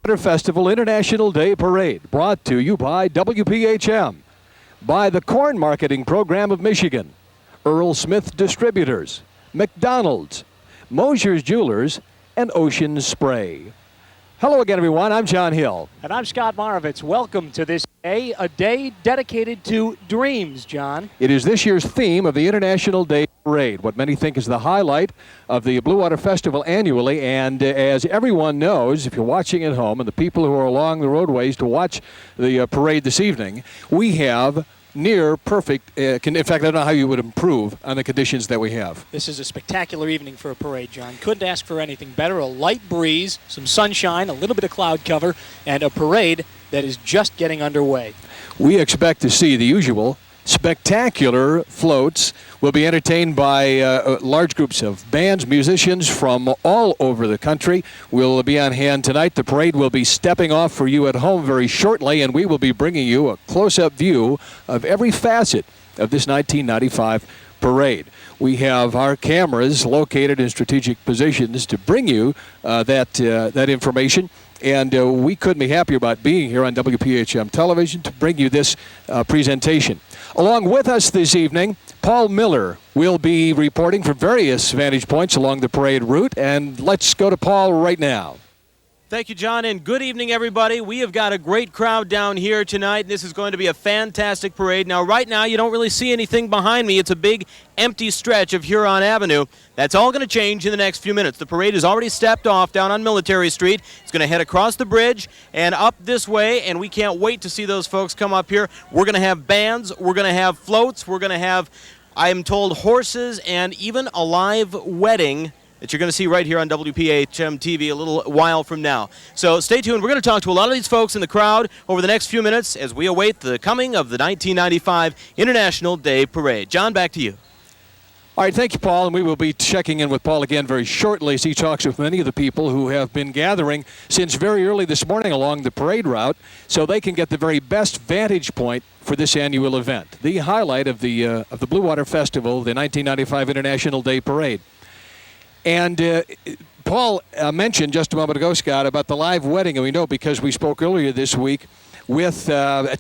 Water Festival International Day Parade, brought to you by WPHM, by the Corn Marketing Program of Michigan, Earl Smith Distributors, McDonald's, Mosier's Jewelers, and Ocean Spray. Hello again, everyone. I'm John Hill. And I'm Scott Marovitz. Welcome to this day, a day dedicated to dreams, John. It is this year's theme of the International Day Parade, what many think is the highlight of the Blue Water Festival annually. And as everyone knows, if you're watching at home and the people who are along the roadways to watch the parade this evening, we have near perfect, in fact, I don't know how you would improve on the conditions that we have. This is a spectacular evening for a parade, John. Couldn't ask for anything better. A light breeze, some sunshine, a little bit of cloud cover, and a parade that is just getting underway. We expect to see the usual spectacular floats. We'll be entertained by large groups of bands, musicians from all over the country. We'll be on hand tonight. The parade will be stepping off for you at home very shortly, and we will be bringing you a close-up view of every facet of this 1995 parade. We have our cameras located in strategic positions to bring you that information. And we couldn't be happier about being here on WPHM Television to bring you this presentation. Along with us this evening, Paul Miller will be reporting from various vantage points along the parade route. And let's go to Paul right now. Thank you, John, and good evening, everybody. We have got a great crowd down here tonight. This is going to be a fantastic parade. Now, right now, you don't really see anything behind me. It's a big, empty stretch of Huron Avenue. That's all going to change in the next few minutes. The parade has already stepped off down on Military Street. It's going to head across the bridge and up this way, and we can't wait to see those folks come up here. We're going to have bands. We're going to have floats. We're going to have, I am told, horses and even a live wedding that you're going to see right here on WPHM TV a little while from now. So stay tuned. We're going to talk to a lot of these folks in the crowd over the next few minutes as we await the coming of the 1995 International Day Parade. John, back to you. All right, thank you, Paul, and we will be checking in with Paul again very shortly as he talks with many of the people who have been gathering since very early this morning along the parade route so they can get the very best vantage point for this annual event, the highlight of the Blue Water Festival, the 1995 International Day Parade. And Paul mentioned just a moment ago, Scott, about the live wedding, and we know because we spoke earlier this week with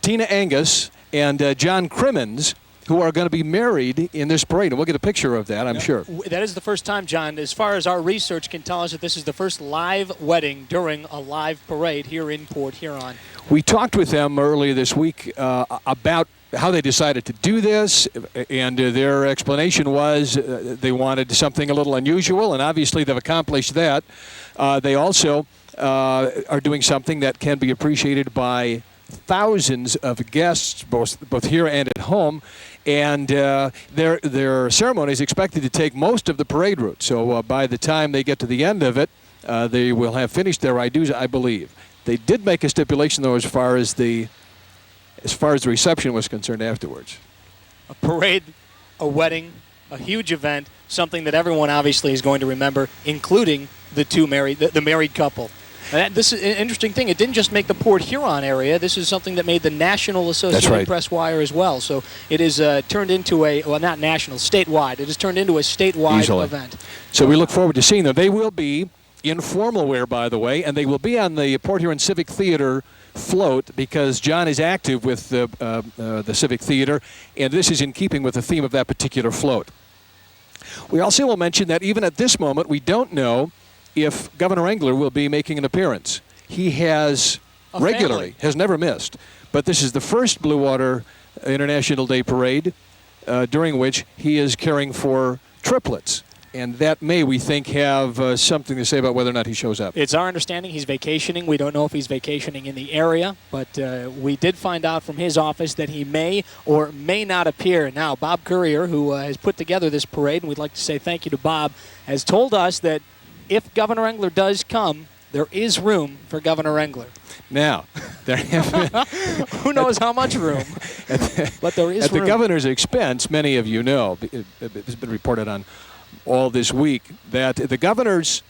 Tina Angus and John Crimmins, who are going to be married in this parade. And we'll get a picture of that, I'm sure. That is the first time, John, as far as our research can tell us, that this is the first live wedding during a live parade here in Port Huron. We talked with them earlier this week about how they decided to do this, and their explanation was they wanted something a little unusual, and obviously they've accomplished that. They also are doing something that can be appreciated by thousands of guests, both here and at home, and their ceremony is expected to take most of the parade route. So by the time they get to the end of it, they will have finished their I-dos, I believe. They did make a stipulation, though, as far as the reception was concerned afterwards. A parade, a wedding, a huge event, something that everyone obviously is going to remember, including the married couple. And this is an interesting thing. It didn't just make the Port Huron area. This is something that made the National Associated Press wire as well. So it is turned into not national, statewide. It has turned into a statewide event. So we look forward to seeing them. They will be in formal wear, by the way, and they will be on the Port Huron Civic Theater float because John is active with the Civic Theater, and this is in keeping with the theme of that particular float. We also will mention that even at this moment, we don't know if Governor Engler will be making an appearance. He has has never missed, but this is the first Blue Water International Day Parade during which he is caring for triplets. And that may, we think, have something to say about whether or not he shows up. It's our understanding he's vacationing. We don't know if he's vacationing in the area, but we did find out from his office that he may or may not appear. Now, Bob Courier, who has put together this parade, and we'd like to say thank you to Bob, has told us that if Governor Engler does come, there is room for Governor Engler. Now, there have been who knows how much room, but there is room. At the governor's expense, many of you know, it's been reported on all this week, that the governor's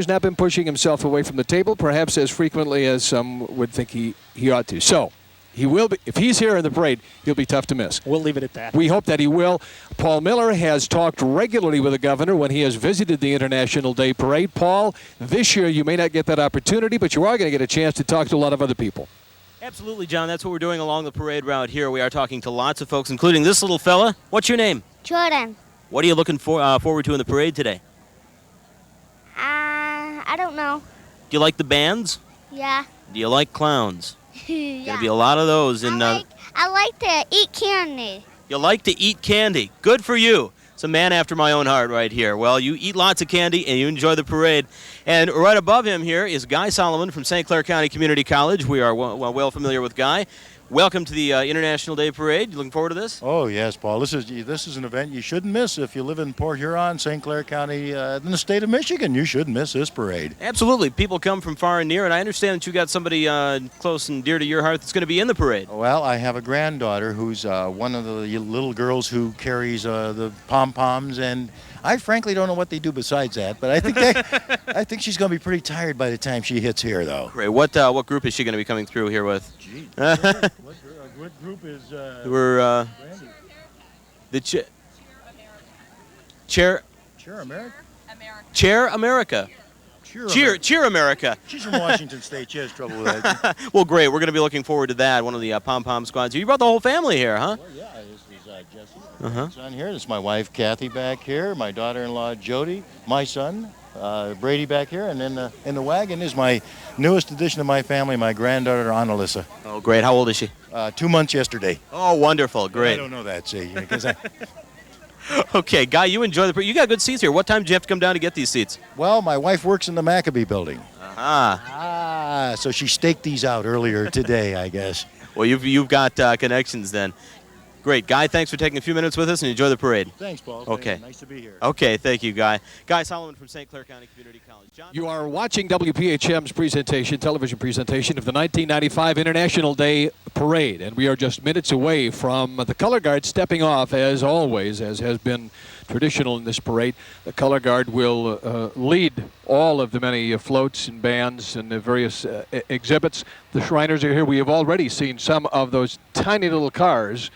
not been pushing himself away from the table, perhaps as frequently as some would think he ought to. So He will be. If he's here in the parade, he'll be tough to miss. We'll leave it at that. We hope that he will. Paul Miller has talked regularly with the governor when he has visited the International Day Parade. Paul, this year you may not get that opportunity, but you are going to get a chance to talk to a lot of other people. Absolutely, John. That's what we're doing along the parade route here. We are talking to lots of folks, including this little fella. What's your name? Jordan. What are you looking forward to in the parade today? I don't know. Do you like the bands? Yeah. Do you like clowns? Yeah. There'll be a lot of those. And I like to eat candy. you like to eat candy. Good for you. It's a man after my own heart right here. Well, you eat lots of candy and you enjoy the parade. And right above him here is Guy Solomon from St. Clair County Community College. We are well familiar with Guy. Welcome to the International Day Parade. You looking forward to this? Oh yes, Paul. This is an event you shouldn't miss if you live in Port Huron, St. Clair County, in the state of Michigan. You shouldn't miss this parade. Absolutely. People come from far and near, and I understand that you got somebody close and dear to your heart that's going to be in the parade. Well, I have a granddaughter who's one of the little girls who carries the pom-poms, and I frankly don't know what they do besides that. But I think she's going to be pretty tired by the time she hits here, though. Great. What group is she going to be coming through here with? Gee, what group is? We're the Chair America. Chair America. Cheer America. She's from Washington State. She has trouble with that. Well, great. We're going to be looking forward to that. One of the pom-pom squads. You brought the whole family here, huh? Well, yeah, this is Jesse. My son here. This is my wife Kathy back here. My daughter-in-law Jody. My son Brady back here, and then in the wagon is my newest addition to my family, my granddaughter Annalisa. Oh, great. How old is she? 2 months yesterday. Oh, wonderful. Great. I don't know that, see, because Okay, Guy, you enjoy the. You got good seats here. What time did you have to come down to get these seats? well, my wife works in the Maccabee building. Ah. So she staked these out earlier today, I guess. Well, you've got connections then. Great. Guy, thanks for taking a few minutes with us and enjoy the parade. Thanks, Paul. Okay. Nice to be here. Okay, thank you, Guy. Guy Solomon from St. Clair County Community College. John? You are watching WPHM's television presentation of the 1995 International Day Parade, and we are just minutes away from the Color Guard stepping off, as always, as has been traditional in this parade. The Color Guard will lead all of the many floats and bands and the various exhibits. The Shriners are here. We have already seen some of those tiny little cars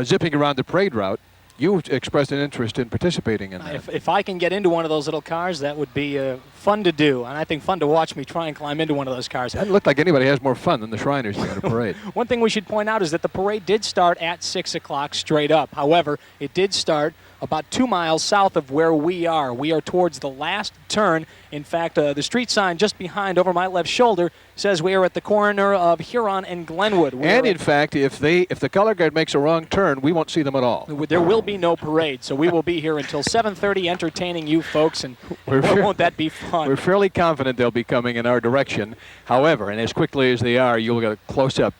zipping around the parade route. You expressed an interest in participating in that. If I can get into one of those little cars, that would be fun to do, and I think fun to watch me try and climb into one of those cars. Doesn't look like anybody has more fun than the Shriners at a parade. One thing we should point out is that the parade did start at 6 o'clock straight up. However, it did start about 2 miles south of where we are. We are towards the last turn. In fact, the street sign just behind over my left shoulder says we are at the corner of Huron and Glenwood. And in fact, if the Color Guard makes a wrong turn, we won't see them at all. There will be no parade, so we will be here until 7:30 entertaining you folks, and won't that be fun? We're fairly confident they'll be coming in our direction. However, and as quickly as they are, you'll get a close-up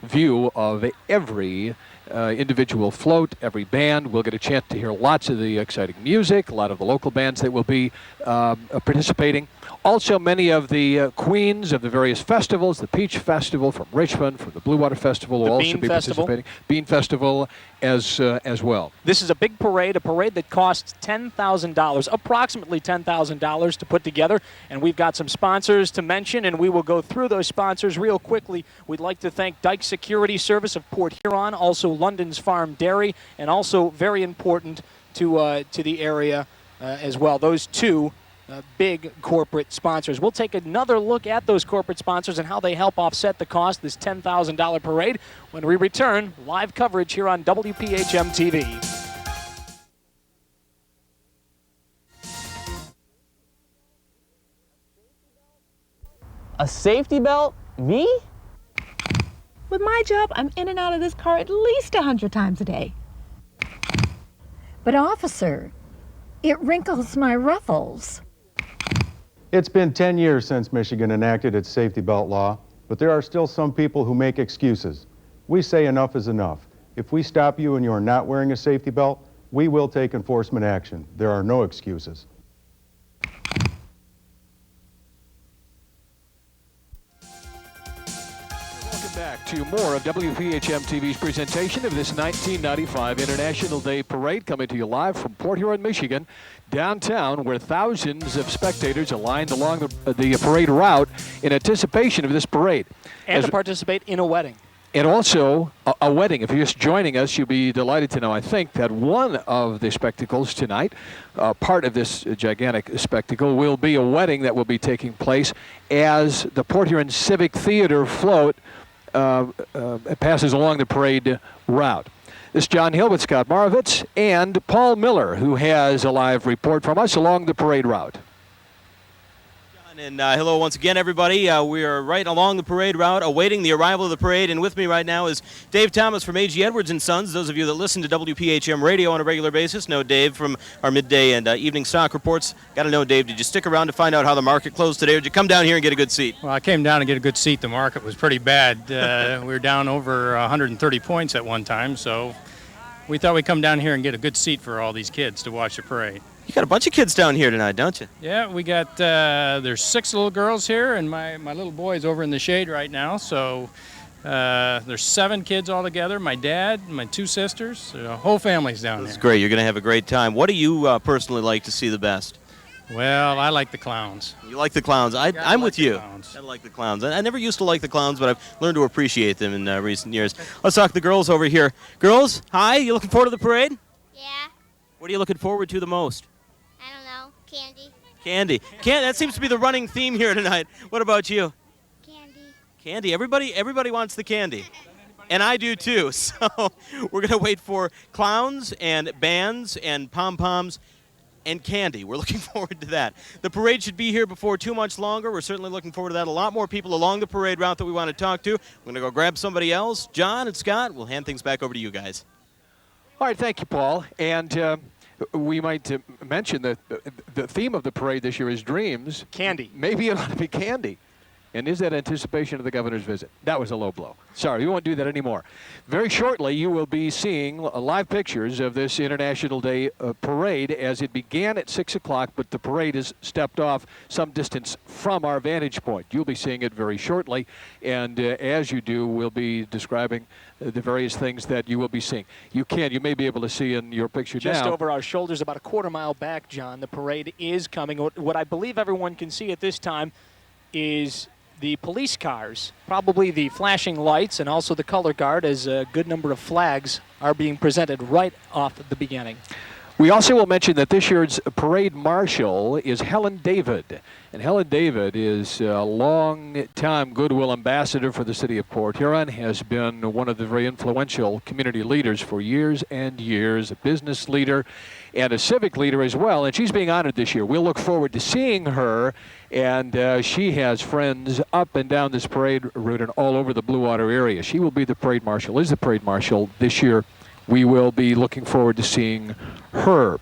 view of every individual float, every band. We'll get a chance to hear lots of the exciting music, a lot of the local bands that will be participating. Also, many of the queens of the various festivals, the Peach Festival from Richmond, from the Blue Water Festival will also be participating. Bean Festival as well. This is a big parade, a parade that costs $10,000, approximately $10,000 to put together. And we've got some sponsors to mention, and we will go through those sponsors real quickly. We'd like to thank Dyke Security Service of Port Huron, also London's Farm Dairy, and also very important to the area as well. Those two big corporate sponsors. We'll take another look at those corporate sponsors and how they help offset the cost of this $10,000 parade when we return. Live coverage here on WPHM TV. A safety belt? Me? With my job, I'm in and out of this car at least 100 times a day. But officer, it wrinkles my ruffles. It's been 10 years since Michigan enacted its safety belt law, but there are still some people who make excuses. We say enough is enough. If we stop you and you're not wearing a safety belt, we will take enforcement action. There are no excuses. Welcome back to more of WPHM TV's presentation of this 1995 International Day Parade, coming to you live from Port Huron, Michigan, downtown, where thousands of spectators aligned along the parade route in anticipation of this parade. And to participate in a wedding. And also a wedding. If you're just joining us, you'll be delighted to know, I think, that one of the spectacles tonight, part of this gigantic spectacle, will be a wedding that will be taking place as the Port Huron Civic Theater float passes along the parade route. This is John Hill with Scott Moravitz and Paul Miller, who has a live report from us along the parade route. And hello once again, everybody. We are right along the parade route, awaiting the arrival of the parade. And with me right now is Dave Thomas from A.G. Edwards & Sons. Those of you that listen to WPHM radio on a regular basis know Dave from our midday and evening stock reports. Got to know, Dave, did you stick around to find out how the market closed today, or did you come down here and get a good seat? Well, I came down to get a good seat. The market was pretty bad. We were down over 130 points at one time, so we thought we'd come down here and get a good seat for all these kids to watch the parade. You got a bunch of kids down here tonight, don't you? Yeah, we got, there's 6 little girls here, and my little boy's over in the shade right now. So there's 7 kids altogether, my dad, my 2 sisters, the whole family's down there. That's great. You're going to have a great time. What do you personally like to see the best? Well, I like the clowns. You like the clowns. I'm with you. I like the clowns. I never used to like the clowns, but I've learned to appreciate them in recent years. Let's talk to the girls over here. Girls, hi. You looking forward to the parade? Yeah. What are you looking forward to the most? I don't know. Candy. Candy. That seems to be the running theme here tonight. What about you? Candy. Candy. Everybody wants the candy. And I do too. So we're going to wait for clowns and bands and pom-poms and candy. We're looking forward to that. The parade should be here before too much longer. We're certainly looking forward to that. A lot more people along the parade route that we want to talk to. We're going to go grab somebody else. John and Scott, we'll hand things back over to you guys. All right, thank you, Paul. And we might mention that the theme of the parade this year is dreams. Candy. Maybe it ought to be candy. And is that anticipation of the governor's visit? That was a low blow. Sorry, we won't do that anymore. Very shortly, you will be seeing live pictures of this International Day parade as it began at 6 o'clock, but the parade has stepped off some distance from our vantage point. You'll be seeing it very shortly, and as you do, we'll be describing the various things that you will be seeing. You may be able to see in your picture Just now. over our shoulders, about a quarter mile back, John, the parade is coming. What I believe everyone can see at this time is the police cars, probably the flashing lights, and also the color guard, as a good number of flags are being presented right off at the beginning. We also will mention that this year's parade marshal is Helen David. And Helen David is a long-time goodwill ambassador for the city of Port Huron, has been one of the very influential community leaders for years and years, a business leader and a civic leader as well. And she's being honored this year. We'll look forward to seeing her. And she has friends up and down this parade route and all over the Blue Water area. She will be the parade marshal, is the parade marshal this year. We will be looking forward to seeing her.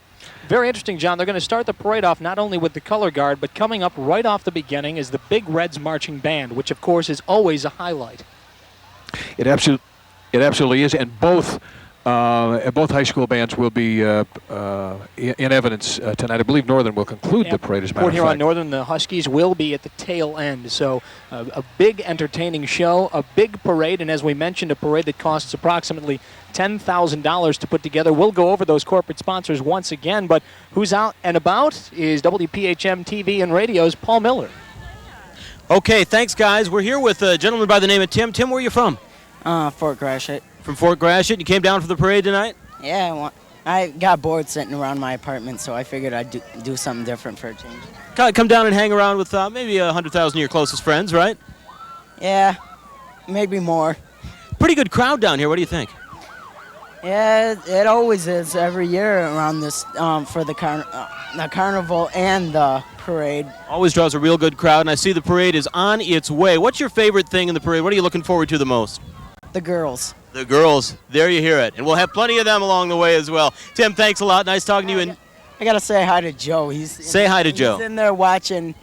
Very interesting, John. They're going to start the parade off not only with the color guard, but coming up right off the beginning is the Big Reds Marching Band, which, of course, is always a highlight. It absolutely is, and both high school bands will be in evidence tonight. I believe Northern will conclude the parade, as a matter Port of Huron fact. Northern, the Huskies will be at the tail end. So a big entertaining show, a big parade, and as we mentioned, a parade that costs approximately $10,000 to put together. We'll go over those corporate sponsors once again, but who's out and about is WPHM TV and Radio's Paul Miller. Okay, thanks, guys. We're here with a gentleman by the name of Tim. Tim, where are you from? Fort Gratiot. From Fort Gratiot. You came down for the parade tonight? Yeah, I got bored sitting around my apartment, so I figured I'd do something different for a change. Come down and hang around with maybe 100,000 of your closest friends, right? Yeah, maybe more. Pretty good crowd down here. What do you think? Yeah, it always is every year around this for the carnival and the parade. Always draws a real good crowd, and I see the parade is on its way. What's your favorite thing in the parade? What are you looking forward to the most? The girls. The girls. There you hear it. And we'll have plenty of them along the way as well. Tim, thanks a lot. Nice talking to you. And I got to say hi to Joe. Say hi to Joe. He's in there watching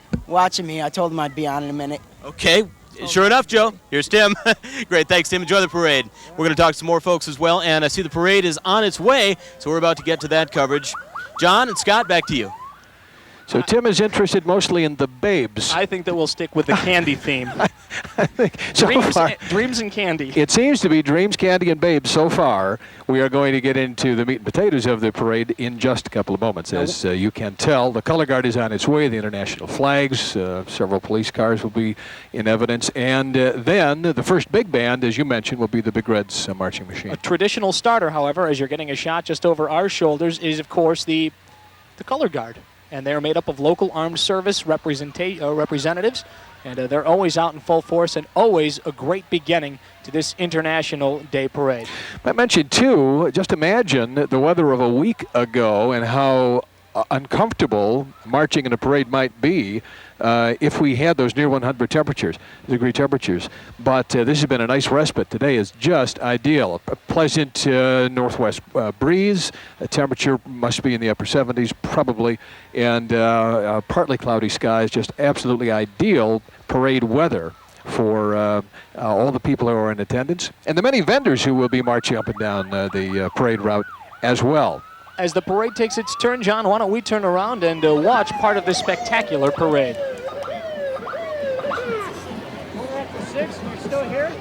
me. I told him I'd be on in a minute. Okay. Sure enough, Joe. Here's Tim. Great. Thanks, Tim. Enjoy the parade. We're going to talk to some more folks as well. And I see the parade is on its way, so we're about to get to that coverage. John and Scott, back to you. So Tim is interested mostly in the babes. I think that we'll stick with the candy theme. I think so far, Dreams and candy. it seems to be dreams, candy, and babes so far. We are going to get into the meat and potatoes of the parade in just a couple of moments. As you can tell, the color guard is on its way, the international flags, several police cars will be in evidence, and then the first big band, as you mentioned, will be the Big Reds marching machine. A traditional starter, however, as you're getting a shot just over our shoulders, is, of course, the color guard. And they're made up of local armed service representatives, and they're always out in full force and always a great beginning to this International Day Parade. I mentioned, too, just imagine the weather of a week ago and how uncomfortable marching in a parade might be if we had those near 100 degree temperatures. But this has been a nice respite. Today is just ideal. A pleasant northwest breeze. The temperature must be in the upper 70s probably, and partly cloudy skies. Just absolutely ideal parade weather for all the people who are in attendance and the many vendors who will be marching up and down the parade route as well. As the parade takes its turn, John, why don't we turn around and watch part of this spectacular parade. We're at the 6, we're still here?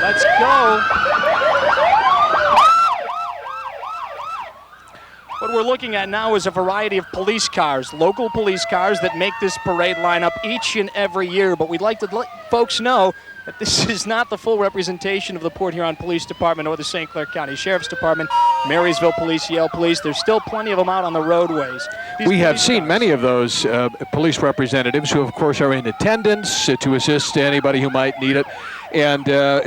Let's go. What we're looking at now is a variety of police cars, local police cars that make this parade lineup each and every year. But we'd like to let folks know that this is not the full representation of the Port Huron Police Department or the St. Clair County Sheriff's Department, Marysville Police, Yale Police. There's still plenty of them out on the roadways. We have seen many of those police representatives who, of course, are in attendance to assist anybody who might need it. And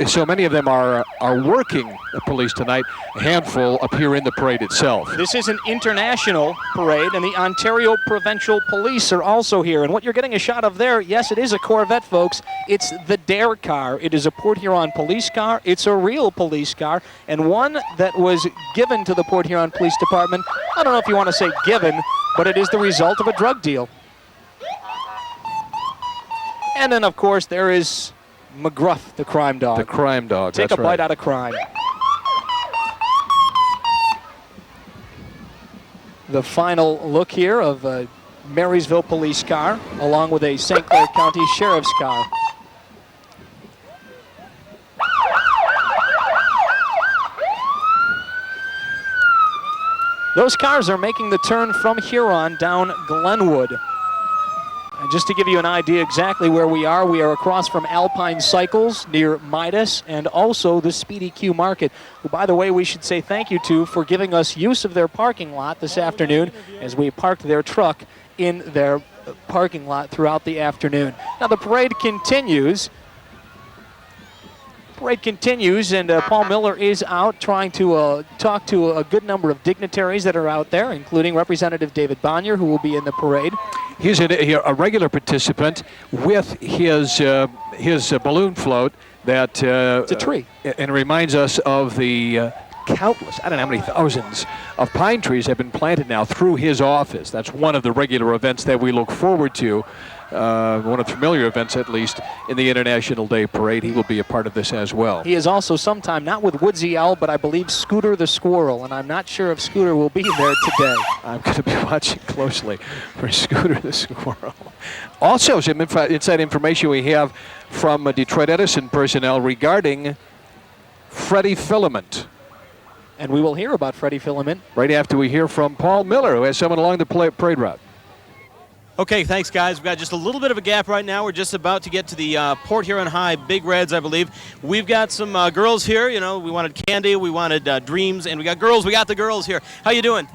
so many of them are working the police tonight. A handful appear in the parade itself. This is an international parade, and the Ontario Provincial Police are also here. And what you're getting a shot of there, yes, it is a Corvette, folks. It's the Dare car. It is a Port Huron police car. It's a real police car, and one that was given to the Port Huron Police Department. I don't know if you want to say given, but it is the result of a drug deal. And then, of course, there is McGruff, the crime dog. The crime dog, Take that's a bite out of crime. The final look here of a Marysville police car, along with a St. Clair County Sheriff's car. Those cars are making the turn from Huron down Glenwood. And just to give you an idea exactly where we are across from Alpine Cycles near Midas and also the Speedy Q Market, who, by the way, we should say thank you to for giving us use of their parking lot this afternoon as we parked their truck in their parking lot throughout the afternoon. Now the parade continues. And Paul Miller is out trying to talk to a good number of dignitaries that are out there, including Representative David Bonnier, who will be in the parade. He's a regular participant with his balloon float that it's a tree. And it reminds us of the countless, I don't know how many thousands of pine trees have been planted now through his office. That's one of the regular events that we look forward to. One of the familiar events, at least, in the International Day Parade. He will be a part of this as well. He is also sometime, not with Woodsy Owl, but I believe Scooter the Squirrel, and I'm not sure if Scooter will be there today. I'm going to be watching closely for Scooter the Squirrel. Also, some inside information we have from Detroit Edison personnel regarding Freddie Filament. And we will hear about Freddie Filament right after we hear from Paul Miller, who has someone along the parade route. Okay, thanks, guys. We've got just a little bit of a gap right now. We're just about to get to the Port Huron High Big Reds, I believe. We've got some girls here. You know, we wanted candy, we wanted dreams, and we got girls. We got the girls here. How you doing?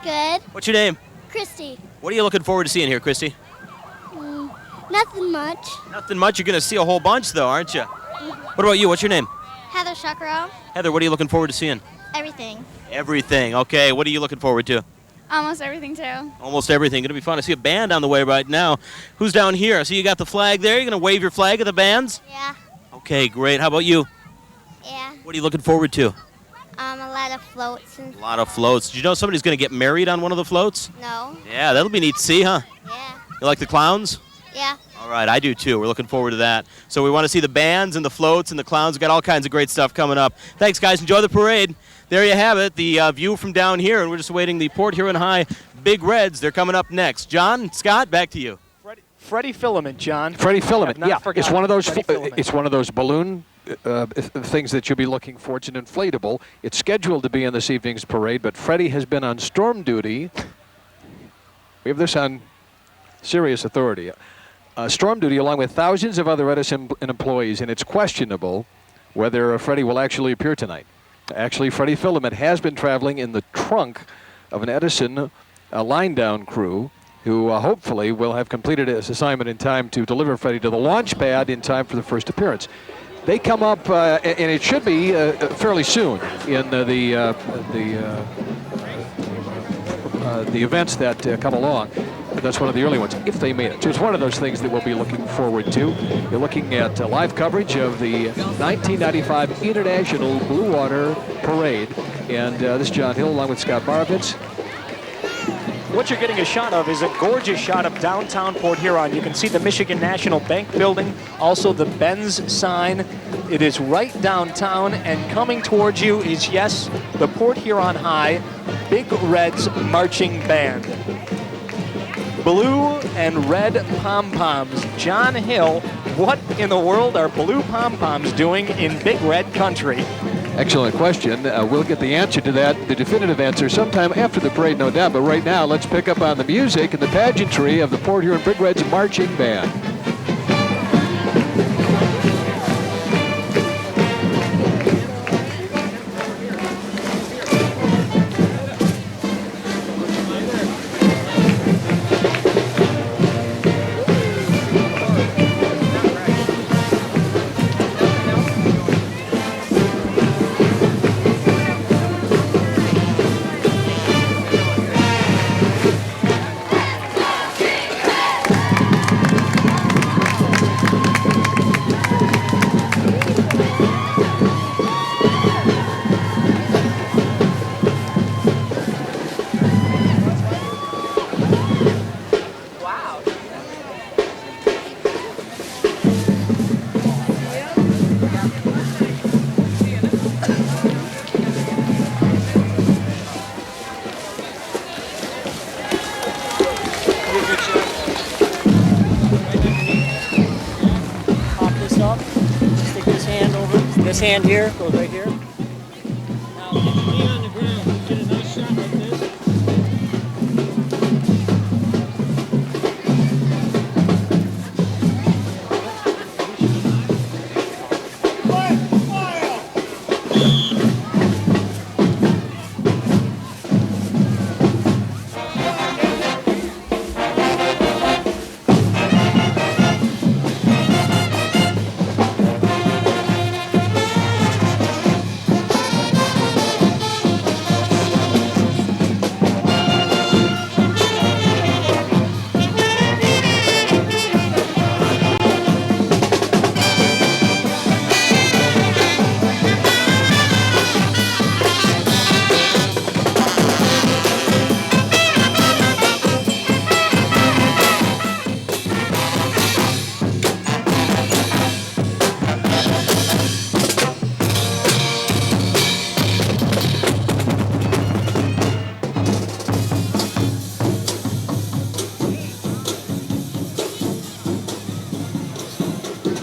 Good. What's your name? Christy. What are you looking forward to seeing here, Christy? Nothing much. Nothing much. You're going to see a whole bunch, though, aren't you? What about you? What's your name? Heather Shakaro. Heather, what are you looking forward to seeing? Everything. Everything. Okay, what are you looking forward to? Almost everything, too. Almost everything. Going to be fun. I see a band on the way right now. Who's down here? I see you got the flag there. You're going to wave your flag at the bands? Yeah. Okay, great. How about you? Yeah. What are you looking forward to? A lot of floats. And A lot of floats. Did you know somebody's going to get married on one of the floats? no. Yeah, that'll be neat to see, huh? Yeah. You like the clowns? Yeah. All right, I do too. We're looking forward to that. So we want to see the bands and the floats and the clowns. We've got all kinds of great stuff coming up. Thanks, guys. Enjoy the parade. There you have it, the view from down here, and we're just awaiting the Port Huron High Big Reds. They're coming up next. John, Scott, back to you. Freddie Filament, John. Freddie Filament, Have not yeah. forgotten It's one of those. Freddie Filament. It's one of those balloon things that you'll be looking for. It's an inflatable. It's scheduled to be in this evening's parade, but Freddie has been on storm duty. We have this on serious authority. Storm duty along with thousands of other Edison employees, and it's questionable whether Freddie will actually appear tonight. Actually, Freddie Filament has been traveling in the trunk of an Edison line-down crew who hopefully will have completed his assignment in time to deliver Freddie to the launch pad in time for the first appearance. They come up, and it should be fairly soon in the events that come along. That's one of the early ones, if they made it. So it's one of those things that we'll be looking forward to. You're looking at live coverage of the 1995 International Blue Water Parade. And this is John Hill along with Scott Barovitz. What you're getting a shot of is a gorgeous shot of downtown Port Huron. You can see the Michigan National Bank building, also the Benz sign. It is right downtown, and coming towards you is, yes, the Port Huron High Big Reds Marching Band. Blue and red pom-poms. John Hill, what in the world are blue pom-poms doing in Big Red Country? Excellent question. We'll get the answer to that, the definitive answer, sometime after the parade, no doubt. But right now, let's pick up on the music and the pageantry of the Port Huron Big Reds Marching Band. This hand here goes right here. Now, get your knee on the ground. Get a nice shot like this.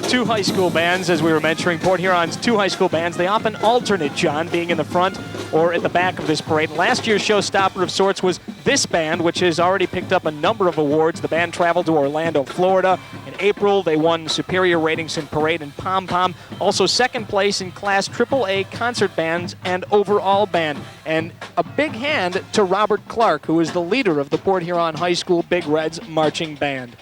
Two high school bands, as we were mentioning, Port Huron's two high school bands. They often alternate, John, being in the front or at the back of this parade. Last year's showstopper of sorts was this band, which has already picked up a number of awards. The band traveled to Orlando, Florida, and April. They won superior ratings in parade and pom-pom. Also second place in Class AAA concert bands and overall band. And a big hand to Robert Clark, who is the leader of the Port Huron High School Big Reds marching band.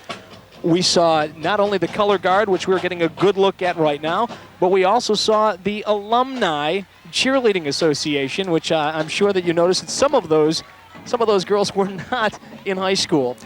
We saw not only the color guard, which we're getting a good look at right now, but we also saw the Alumni Cheerleading Association, which I'm sure that you noticed that some of those girls were not in high school.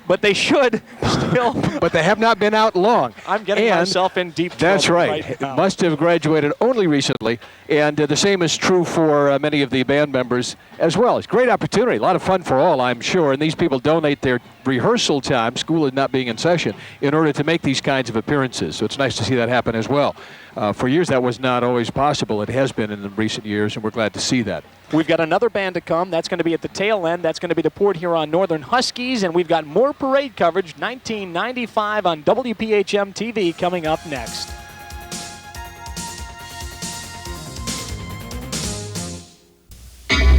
But they should still. But they have not been out long. I'm getting myself in deep trouble. That's right. Now. Must have graduated only recently. And the same is true for many of the band members as well. It's a great opportunity. A lot of fun for all, I'm sure. And these people donate their rehearsal time, school is not being in session, in order to make these kinds of appearances. So it's nice to see that happen as well. For years, that was not always possible. It has been in the recent years, and we're glad to see that. We've got another band to come. That's going to be at the tail end. That's going to be the Port Huron Northern Huskies, and we've got more parade coverage, 1995 on WPHM TV, coming up next.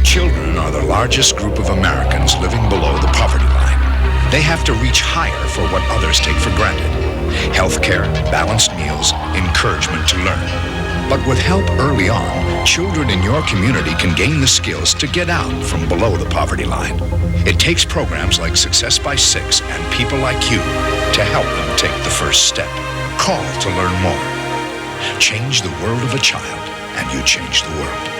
Children are the largest group of Americans living below the poverty line. They have to reach higher for what others take for granted. Health care, balanced meals, encouragement to learn. But with help early on, children in your community can gain the skills to get out from below the poverty line. It takes programs like Success by Six and people like you to help them take the first step. Call to learn more. Change the world of a child, and you change the world.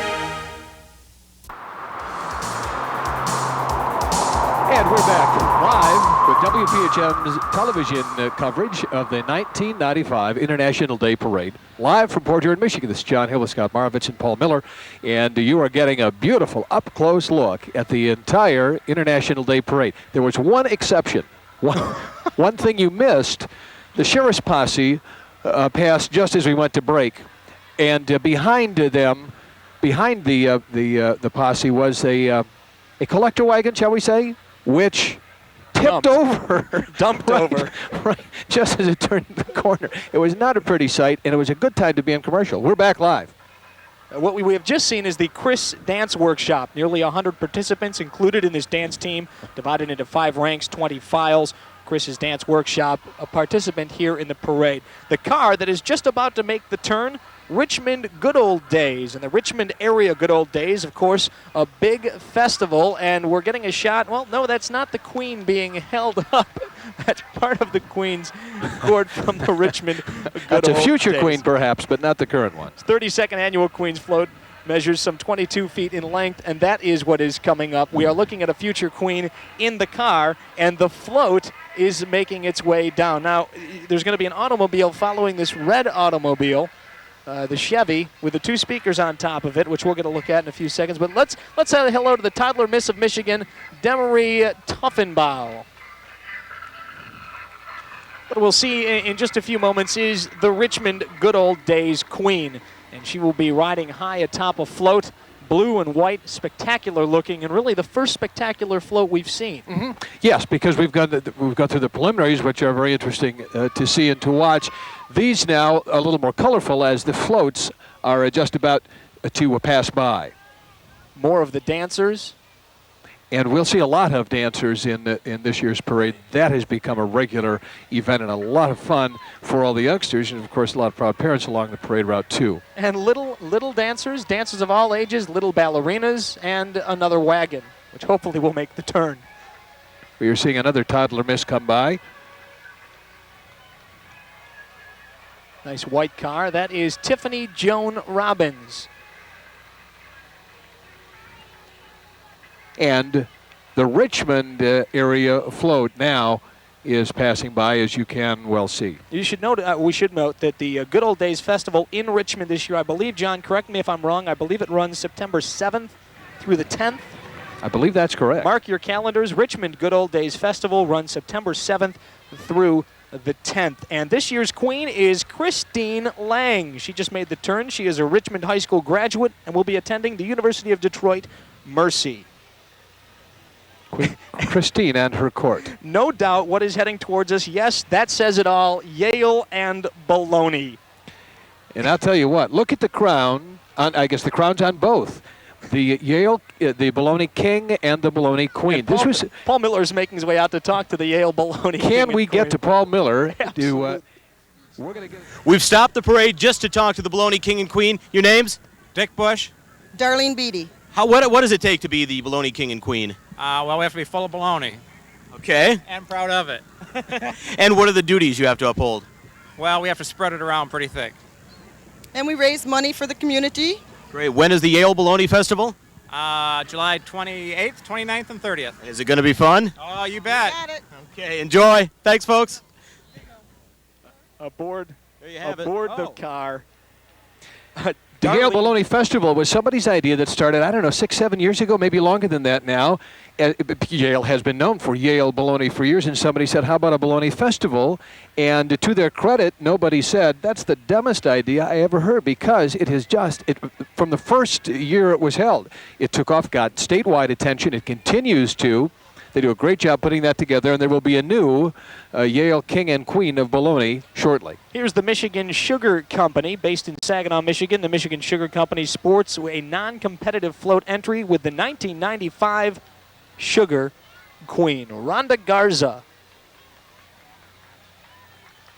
And we're back live with WPHM's television coverage of the 1995 International Day Parade. Live from Port Huron, Michigan. This is John Hill with Scott Marovitz and Paul Miller. And you are getting a beautiful up-close look at the entire International Day Parade. There was one exception. One thing you missed. The sheriff's posse passed just as we went to break. And behind them, behind the posse was a collector wagon, shall we say? Which tipped over. Dumped over. Right, just as it turned the corner. It was not a pretty sight, and it was a good time to be in commercial. We're back live. What we have just seen is the Chris Dance Workshop. Nearly 100 participants included in this dance team, divided into 5 ranks, 20 files. Chris's Dance Workshop, a participant here in the parade. The car that is just about to make the turn, Richmond Good Old Days. And the Richmond area Good Old Days, of course, a big festival. And we're getting a shot. Well, no, that's not the Queen being held up. That's part of the Queen's cord from the Richmond Good Old Days. That's a future Queen, perhaps, but not the current one. 32nd annual Queen's Float measures some 22 feet in length, and that is what is coming up. We are looking at a future Queen in the car, and the float is making its way down. Now, there's going to be an automobile following this red automobile, the Chevy, with the 2 speakers on top of it, which we'll get a look at in a few seconds. But let's say hello to the toddler miss of Michigan, Demery Tuffenbaugh. What we'll see in just a few moments is the Richmond Good Old Days Queen. And she will be riding high atop a float, blue and white, spectacular looking, and really the first spectacular float we've seen. Mm-hmm. Yes, because we've gone through the preliminaries, which are very interesting to see and to watch. These now a little more colorful as the floats are just about to pass by. More of the dancers. And we'll see a lot of dancers in this year's parade. That has become a regular event and a lot of fun for all the youngsters, and of course a lot of proud parents along the parade route too. And little dancers of all ages, little ballerinas, and another wagon, which hopefully will make the turn. We are seeing another toddler miss come by. Nice white car. That is Tiffany Joan Robbins. And the Richmond area float now is passing by, as you can well see. You should note, we should note that the Good Old Days Festival in Richmond this year, I believe, John, correct me if I'm wrong, I believe it runs September 7th through the 10th. I believe that's correct. Mark your calendars. Richmond Good Old Days Festival runs September 7th through the 10th. And this year's queen is Christine Lang. She just made the turn. She is a Richmond High School graduate and will be attending the University of Detroit Mercy. Christine and her court. No doubt what is heading towards us. Yes, that says it all. Yale and baloney. And I'll tell you what, look at the crown. I guess the crown's on both. The Yale, the Bologna King and the Bologna Queen. And Paul Miller's making his way out to talk to the Yale Bologna King. Can we get to Paul Miller? We've stopped the parade just to talk to the Bologna King and Queen. Your names? Dick Bush. Darlene Beatty. What does it take to be the Bologna King and Queen? Well, we have to be full of bologna. Okay. And proud of it. And what are the duties you have to uphold? Well, we have to spread it around pretty thick. And we raise money for the community. Great. When is the Yale Bologna Festival? July 28th, 29th, and 30th. Is it going to be fun? Oh, you bet. Okay, enjoy. Thanks, folks. Aboard it. the car. The Yale Bologna Festival was somebody's idea that started, I don't know, 6-7 years ago, maybe longer than that now. Yale has been known for Yale Bologna for years, and somebody said, how about a Bologna Festival? And to their credit, nobody said, that's the dumbest idea I ever heard, because it has from the first year it was held, it took off, got statewide attention, it continues to. They do a great job putting that together, and there will be a new Yale King and Queen of Bologna shortly. Here's the Michigan Sugar Company, based in Saginaw, Michigan. The Michigan Sugar Company sports a non-competitive float entry with the 1995 Sugar Queen, Rhonda Garza.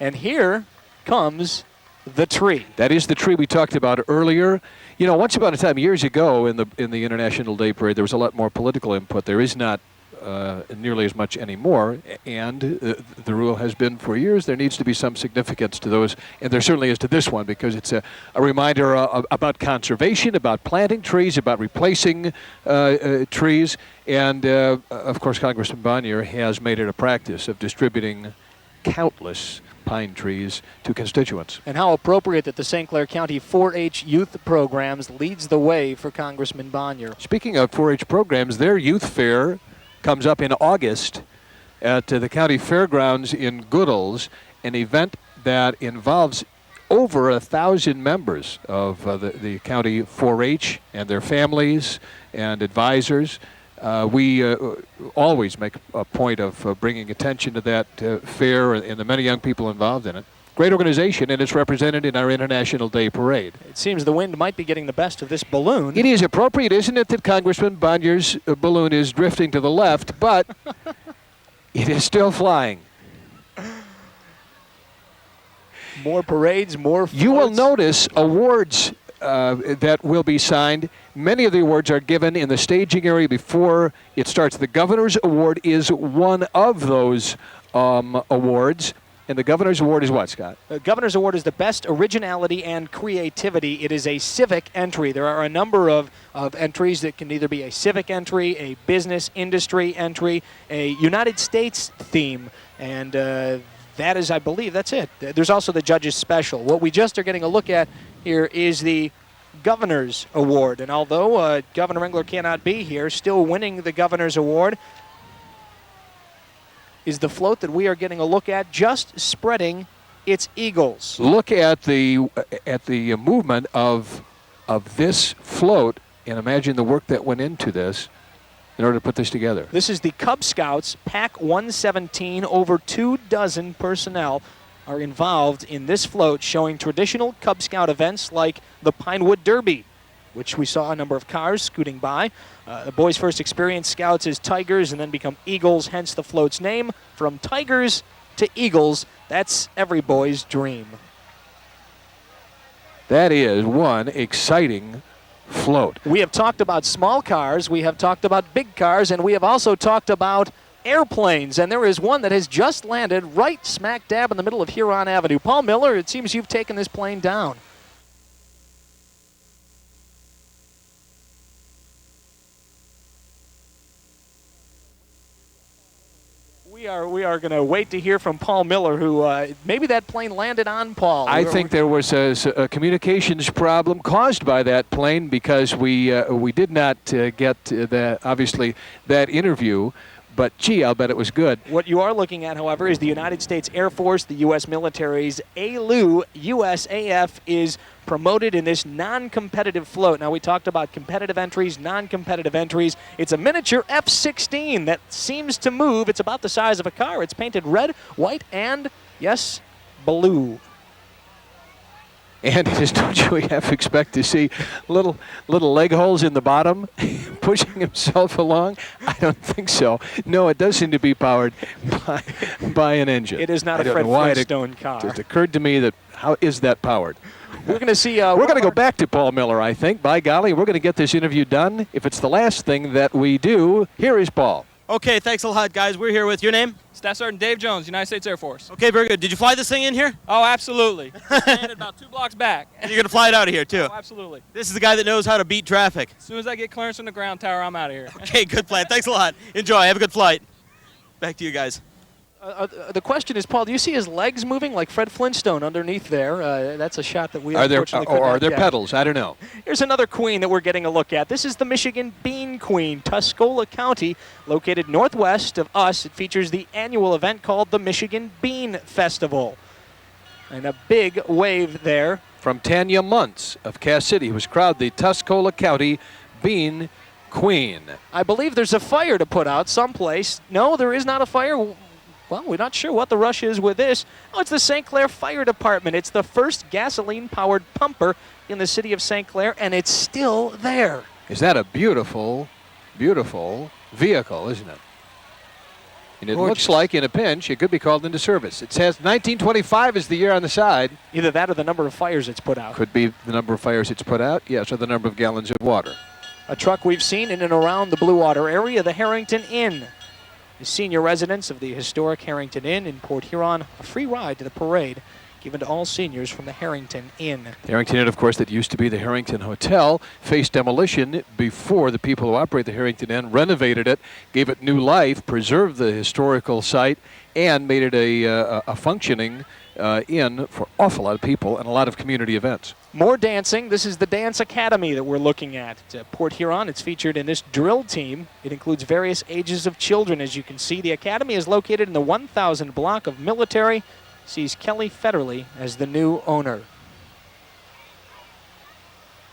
And here comes the tree. That is the tree we talked about earlier. You know, once upon a time, years ago in the International Day Parade, there was a lot more political input. There is not nearly as much anymore, and the rule has been for years there needs to be some significance to those, and there certainly is to this one, because it's a reminder about conservation, about planting trees, about replacing trees, and of course Congressman Bonnier has made it a practice of distributing countless pine trees to constituents. And how appropriate that the St. Clair County 4-H youth programs leads the way for Congressman Bonnier. Speaking of 4-H programs, their youth fair comes up in August at the county fairgrounds in Goodles, an event that involves over 1,000 members of the county 4-H and their families and advisors. We always make a point of bringing attention to that fair and the many young people involved in it. Great organization, and it's represented in our International Day Parade. It seems the wind might be getting the best of this balloon. It is appropriate, isn't it, that Congressman Bonnier's balloon is drifting to the left, but it is still flying. More parades, more floats. You will notice awards that will be signed. Many of the awards are given in the staging area before it starts. The Governor's Award is one of those awards. And the Governor's Award is what, Scott? The Governor's Award is the best originality and creativity. It is a civic entry. There are a number of entries that can either be a civic entry, a business industry entry, a United States theme, and that is, I believe, that's it. There's also the Judge's Special. What we just are getting a look at here is the Governor's Award. And although Governor Engler cannot be here, still winning the Governor's Award is the float that we are getting a look at, just spreading its eagles. Look at the movement of this float, and imagine the work that went into this in order to put this together. This is the Cub Scouts Pack 117. Over 24 personnel are involved in this float, showing traditional Cub Scout events like the Pinewood Derby, which we saw a number of cars scooting by. The boys first experienced Scouts as Tigers and then become Eagles, hence the float's name. From Tigers to Eagles, that's every boy's dream. That is one exciting float. We have talked about small cars, we have talked about big cars, and we have also talked about airplanes. And there is one that has just landed right smack dab in the middle of Huron Avenue. Paul Miller, it seems you've taken this plane down. We are going to wait to hear from Paul Miller, who maybe that plane landed on Paul. I think there was a communications problem caused by that plane, because we did not get obviously that interview. But, gee, I'll bet it was good. What you are looking at, however, is the United States Air Force, the U.S. military's ALU USAF is promoted in this non-competitive float. Now, we talked about competitive entries, non-competitive entries. It's a miniature F-16 that seems to move. It's about the size of a car. It's painted red, white, and, yes, blue. And don't you have to expect to see little leg holes in the bottom pushing himself along? I don't think so. No, it does seem to be powered by an engine. It is not I a don't Fred know why Flintstone car. It just occurred to me that how is that powered? We're going to see. We're going to go back to Paul Miller, I think. By golly, we're going to get this interview done. If it's the last thing that we do, here is Paul. Okay, thanks a lot, guys. We're here with your name? Staff Sergeant Dave Jones, United States Air Force. Okay, very good. Did you fly this thing in here? Oh, absolutely. Landed about 2 blocks back. And you're going to fly it out of here, too? Oh, absolutely. This is the guy that knows how to beat traffic. As soon as I get clearance from the ground tower, I'm out of here. Okay, good plan. Thanks a lot. Enjoy. Have a good flight. Back to you guys. The question is, Paul, do you see his legs moving like Fred Flintstone underneath there? That's a shot that we unfortunately could not are there get. pedals? I don't know. Here's another queen that we're getting a look at. This is the Michigan Bean Queen, Tuscola County, located northwest of us. It features the annual event called the Michigan Bean Festival. And a big wave there. From Tanya Muntz of Cass City, who's crowned the Tuscola County Bean Queen. I believe there's a fire to put out someplace. No, there is not a fire. Well, we're not sure what the rush is with this. Oh, it's the St. Clair Fire Department. It's the first gasoline-powered pumper in the city of St. Clair, and it's still there. Is that a beautiful, beautiful vehicle, isn't it? And it looks like, in a pinch, it could be called into service. It says 1925 is the year on the side. Either that or the number of fires it's put out. Could be the number of fires it's put out, yes, or the number of gallons of water. A truck we've seen in and around the Blue Water area, the Harrington Inn. The senior residents of the historic Harrington Inn in Port Huron, a free ride to the parade given to all seniors from the Harrington Inn. The Harrington Inn, of course, that used to be the Harrington Hotel, faced demolition before the people who operate the Harrington Inn renovated it, gave it new life, preserved the historical site, and made it a functioning inn for an awful lot of people and a lot of community events. More dancing. This is the Dance Academy that we're looking at. It's Port Huron. It's featured in this drill team. It includes various ages of children, as you can see. The academy is located in the 1000 block of Military. Sees Kelly Federley as the new owner.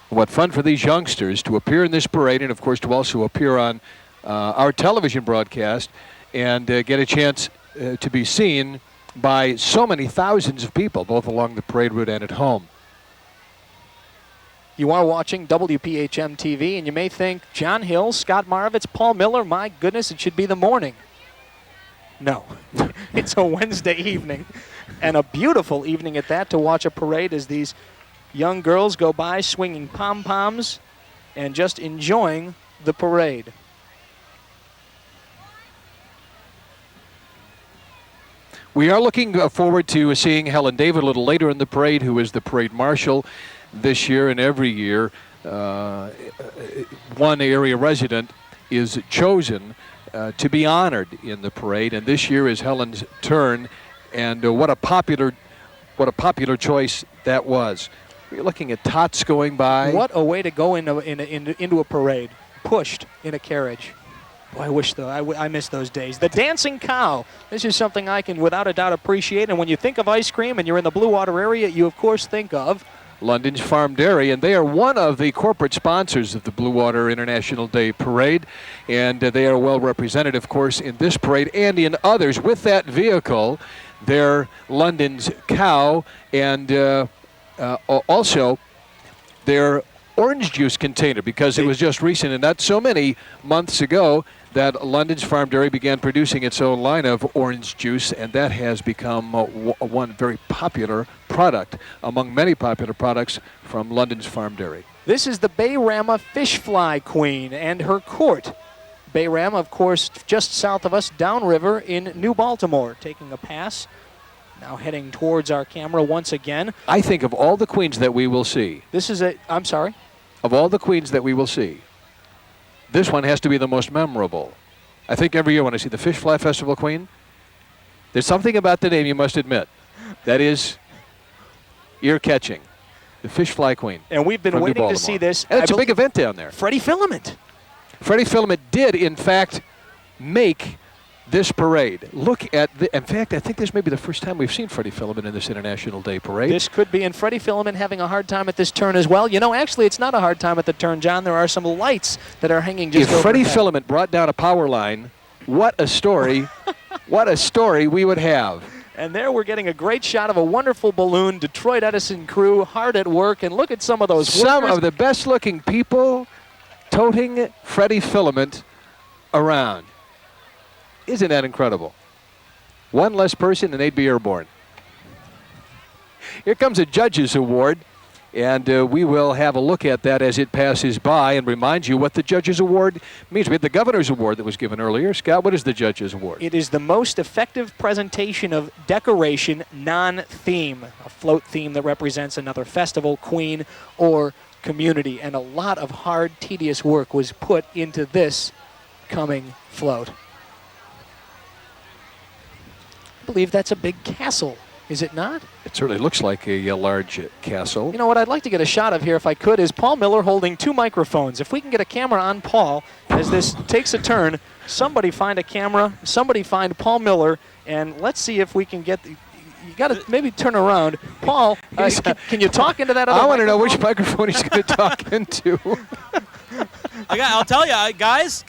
What fun for these youngsters to appear in this parade and, of course, to also appear on our television broadcast and get a chance to be seen by so many thousands of people, both along the parade route and at home. You are watching WPHM TV, and you may think, John Hill, Scott Marovitz, Paul Miller, my goodness, it should be the morning. No, it's a Wednesday evening, and a beautiful evening at that to watch a parade as these young girls go by swinging pom-poms and just enjoying the parade. We are looking forward to seeing Helen David a little later in the parade, who is the parade marshal this year and every year. One area resident is chosen to be honored in the parade, and this year is Helen's turn. And what a popular choice that was. We're looking at tots going by. What a way to go into a parade, pushed in a carriage. Boy, I wish I miss those days. The Dancing Cow. This is something I can without a doubt appreciate. And when you think of ice cream and you're in the Blue Water area, you of course think of London's Farm Dairy, and they are one of the corporate sponsors of the Blue Water International Day Parade, and they are well represented, of course, in this parade and in others. With that vehicle, they're London's Cow, and also their orange juice container, because it was just recent and not so many months ago that London's Farm Dairy began producing its own line of orange juice, and that has become one very popular product among many popular products from London's Farm Dairy. This is the Bayrama Fish Fly Queen and her court. Bayrama, of course, just south of us, downriver in New Baltimore, taking a pass. Now heading towards our camera once again. I think of all the queens that we will see. I'm sorry? Of all the queens that we will see, this one has to be the most memorable. I think every year when I see the Fish Fly Festival Queen, there's something about the name you must admit that is ear-catching. The Fish Fly Queen. And we've been waiting to see this. And it's a big event down there. Freddie Filament. Freddie Filament did, in fact, make this parade. Look at in fact, I think this may be the first time we've seen Freddie Filament in this International Day Parade. This could be, and Freddie Filament having a hard time at this turn as well. You know, actually, it's not a hard time at the turn, John. There are some lights that are hanging just If Freddie overhead. Filament brought down a power line, what a story, what a story we would have. And there we're getting a great shot of a wonderful balloon. Detroit Edison crew hard at work. And look at some of those Some workers. of the best-looking people toting Freddie Filament around. Isn't that incredible? One less person and they'd be airborne. Here comes a Judges Award, and we will have a look at that as it passes by and remind you what the Judges Award means. We had the Governor's Award that was given earlier. Scott, what is the Judges Award? It is the most effective presentation of decoration non-theme, a float theme that represents another festival, queen, or community. And a lot of hard, tedious work was put into this coming float. I believe that's a big castle, is it not? It certainly looks like a large castle. You know what I'd like to get a shot of here, if I could, is Paul Miller holding 2 microphones. If we can get a camera on Paul as this takes a turn, somebody find a camera, somebody find Paul Miller, and let's see if we can get the... You got to maybe turn around. Paul, can you talk into that other I want to know microphone? which microphone he's going to talk into. I'll tell you, guys,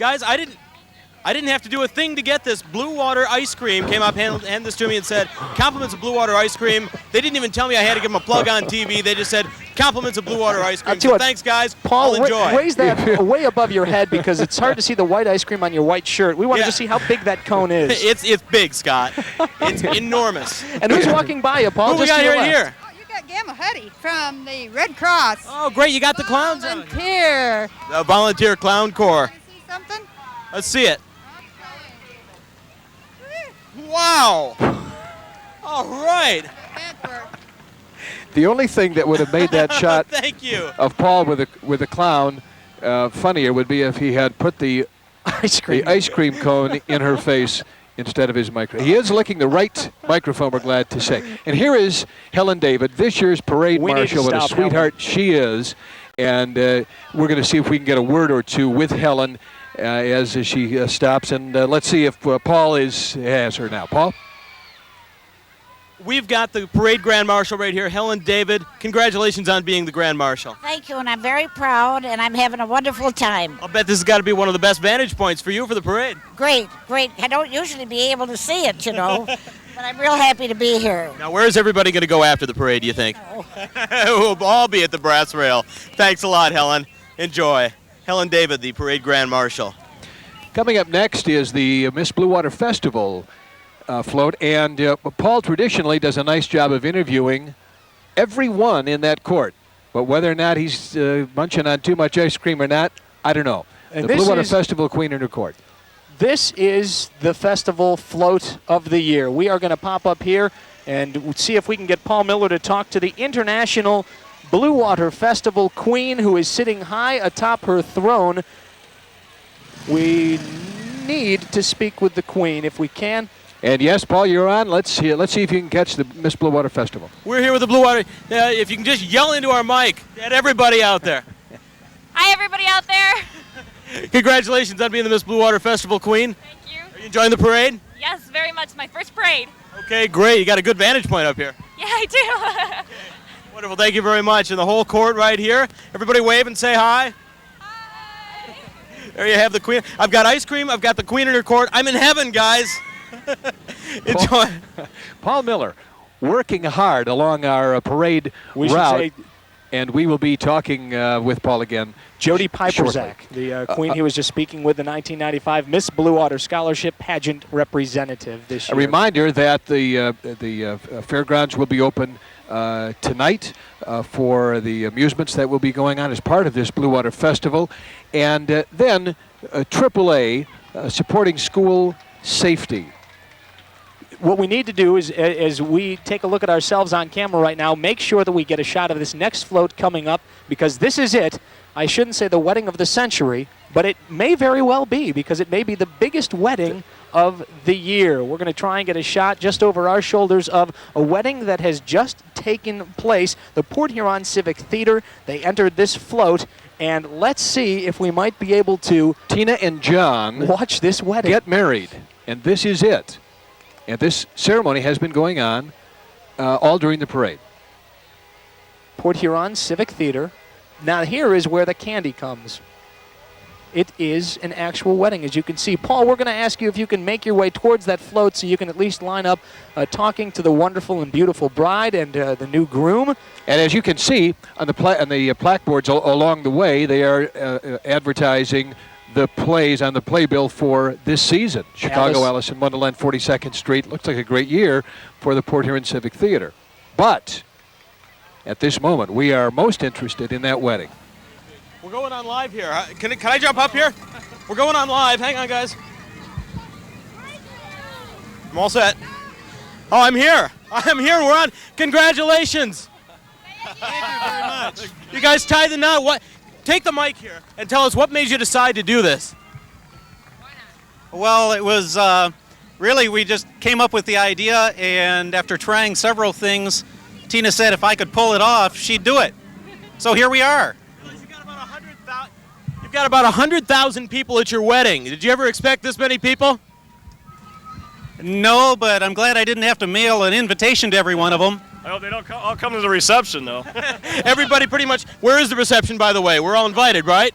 I didn't have to do a thing to get this. Blue Water Ice Cream came up, handed this to me and said, compliments of Blue Water Ice Cream. They didn't even tell me I had to give them a plug on TV. They just said, compliments of Blue Water Ice Cream. So thanks, guys. Paul, I'll enjoy. raise that way above your head because it's hard to see the white ice cream on your white shirt. We wanted to see how big that cone is. It's big, Scott. It's enormous. And who's walking by you, Paul? Who we Just got to your right left. here? You got Gamma Huddy from the Red Cross. Oh, great. You got the clowns out. Volunteer. The Volunteer Clown Corps. See something? Let's see it. Wow. All right. The only thing that would have made that shot Thank you. of Paul with a clown funnier would be if he had put the ice cream cone in her face instead of his microphone. He is licking the right microphone, we're glad to say. And here is Helen David, this year's parade We need to marshal. What a stop sweetheart she is. And we're going to see if we can get a word or two with Helen as she stops. And let's see if Paul has her now. Paul? We've got the parade Grand Marshal right here, Helen David. Congratulations on being the Grand Marshal. Thank you, and I'm very proud, and I'm having a wonderful time. I'll bet this has got to be one of the best vantage points for you for the parade. Great, great. I don't usually be able to see it, you know, but I'm real happy to be here. Now, where is everybody going to go after the parade, do you think? We'll all be at the brass rail. Thanks a lot, Helen. Enjoy. Helen David, the parade Grand Marshal. Coming up next is the Miss Blue Water Festival float, and Paul traditionally does a nice job of interviewing everyone in that court. But whether or not he's munching on too much ice cream or not, I don't know. And the Blue Water Festival Queen in her court. This is the festival float of the year. We are going to pop up here and see if we can get Paul Miller to talk to the International Blue Water Festival Queen, who is sitting high atop her throne. We need to speak with the Queen if we can. And yes, Paul, you're on. Let's see if you can catch the Miss Blue Water Festival. We're here with the Blue Water. If you can just yell into our mic at everybody out there. Hi, everybody out there. Congratulations on being the Miss Blue Water Festival Queen. Thank you. Are you enjoying the parade? Yes, very much. My first parade. Okay, great. You got a good vantage point up here. Yeah, I do. Wonderful. Thank you very much. And the whole court right here. Everybody wave and say hi. Hi. There you have the Queen. I've got ice cream. I've got the Queen in her court. I'm in heaven, guys. Enjoy. Paul Miller working hard along our parade We should route. say- And we will be talking with Paul again. Jody shortly. Piperzak, the Queen he was just speaking with, the 1995 Miss Blue Water Scholarship Pageant representative this A year. reminder that the fairgrounds will be open tonight for the amusements that will be going on as part of this Blue Water Festival. And then AAA supporting school safety. What we need to do is, as we take a look at ourselves on camera right now, make sure that we get a shot of this next float coming up, because this is it. I shouldn't say the wedding of the century, but it may very well be, because it may be the biggest wedding of the year. We're going to try and get a shot just over our shoulders of a wedding that has just taken place. The Port Huron Civic Theater, they entered this float, and let's see if we might be able to Tina and John watch this wedding. get married, and this is it. And this ceremony has been going on all during the parade. Port Huron Civic Theater. Now here is where the candy comes. it is an actual wedding, as you can see. Paul, we're going to ask you if you can make your way towards that float so you can at least line up talking to the wonderful and beautiful bride and the new groom. And as you can see on the plaqueboards along the way, they are advertising the plays on the playbill for this season. Chicago, Alice in Wonderland, 42nd Street. Looks like a great year for the Port Huron Civic Theater. But at this moment, we are most interested in that wedding. We're going on live here. Can I jump up here? We're going on live. Hang on, guys. I'm all set. Oh, I'm here. I'm here. We're on. Congratulations. Thank you very much. You guys tied the knot. What? Take the mic here and tell us what made you decide to do this. Well, it was really, we just came up with the idea, and after trying several things, Tina said if I could pull it off, she'd do it. So here we are. You've got about 100,000 people at your wedding. Did you ever expect this many people? No, but I'm glad I didn't have to mail an invitation to every one of them. I hope they don't all come to the reception, though. Everybody pretty much. Where is the reception, by the way? We're all invited, right?